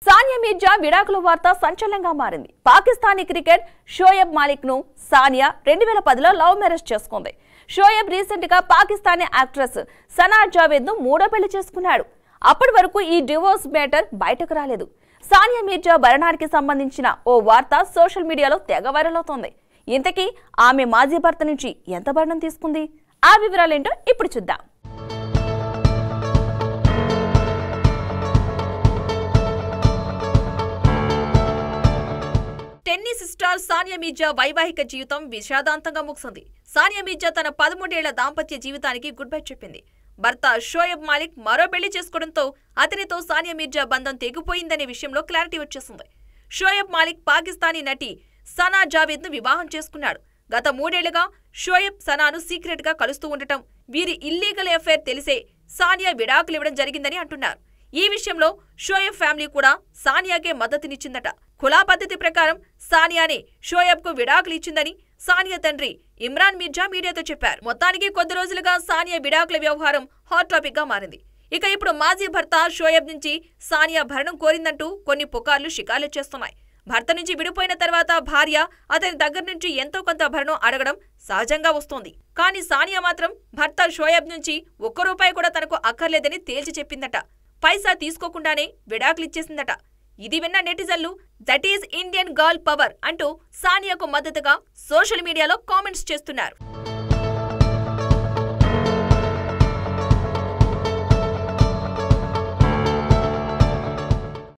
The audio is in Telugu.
సానియా మీర్జా విడాకుల వార్త సంచలనంగా మారింది. పాకిస్తానీ క్రికెట్ షోయబ్ మాలిక్ ను సానియా 2010లో లవ్ మ్యారేజ్ చేసుకుంది. షోయబ్ రీసెంట్ గా పాకిస్తానీ యాక్ట్రెస్ సనా జావేద్ ను మూడో పెళ్లి చేసుకున్నాడు. అప్పటి వరకు ఈ డివోర్స్ మ్యాటర్ బయటకు రాలేదు. సానియా మీర్జా భరణానికి సంబంధించిన ఓ వార్త సోషల్ మీడియాలో తెగ వైరల్ అవుతోంది. ఇంతకీ ఆమె మాజీ భర్త నుంచి ఎంత భరణం తీసుకుంది? ఆ వివరాలేంటో ఇప్పుడు చూద్దాం. టెన్నిస్ స్టార్ సానియా మీర్జా వైవాహిక జీవితం విషాదాంతంగా ముగిసింది. సానియా మీర్జా తన 13 ఏళ్ల దాంపత్య జీవితానికి గుడ్ బై చెప్పింది. భర్త షోయబ్ మాలిక్ మరో పెళ్లి చేసుకోవడంతో అతనితో సానియా మీర్జా బంధం తెగిపోయిందనే విషయంలో క్లారిటీ వచ్చేసింది. షోయబ్ మాలిక్ పాకిస్తానీ నటి సనా జావేద్ ను వివాహం చేసుకున్నాడు. గత 3 ఏళ్లుగా షోయబ్ సనాను సీక్రెట్ గా కలుస్తూ ఉండటం, వీరి ఇల్లీగల్ అఫైర్ తెలిసే సానియా విడాకులివ్వడం జరిగిందని అంటున్నారు. ఈ విషయంలో షోయబ్ ఫ్యామిలీ కూడా సానియాకే మద్దతునిచ్చిందట. ఖులా పద్ధతి ప్రకారం సానియానే షోయబ్ కు విడాకులు ఇచ్చిందని సానియా తండ్రి ఇమ్రాన్ మీర్జా మీడియాతో చెప్పారు. మొత్తానికి కొద్ది రోజులుగా సానియా విడాకుల వ్యవహారం హాట్ టాపిక్ గా మారింది. ఇక ఇప్పుడు మాజీ భర్త షోయబ్ నుంచి సానియా భరణం కోరిందంటూ కొన్ని పుకార్లు షికార్లు చేస్తున్నాయి. భర్త నుంచి విడిపోయిన తర్వాత భార్య అతని దగ్గర నుంచి ఎంతో కొంత భరణం అడగడం సహజంగా వస్తోంది. కానీ సానియా మాత్రం భర్త షోయబ్ నుంచి ఒక్క రూపాయి కూడా తనకు అక్కర్లేదని తేల్చి చెప్పిందట. పైసా తీసుకోకుండానే విడాకులిచ్చేసిందట. ఇది విన్న నెటిజన్లు that is Indian girl power అంటూ సానియాకు మద్దతుగా సోషల్ మీడియాలో కామెంట్స్ చేస్తున్నారు.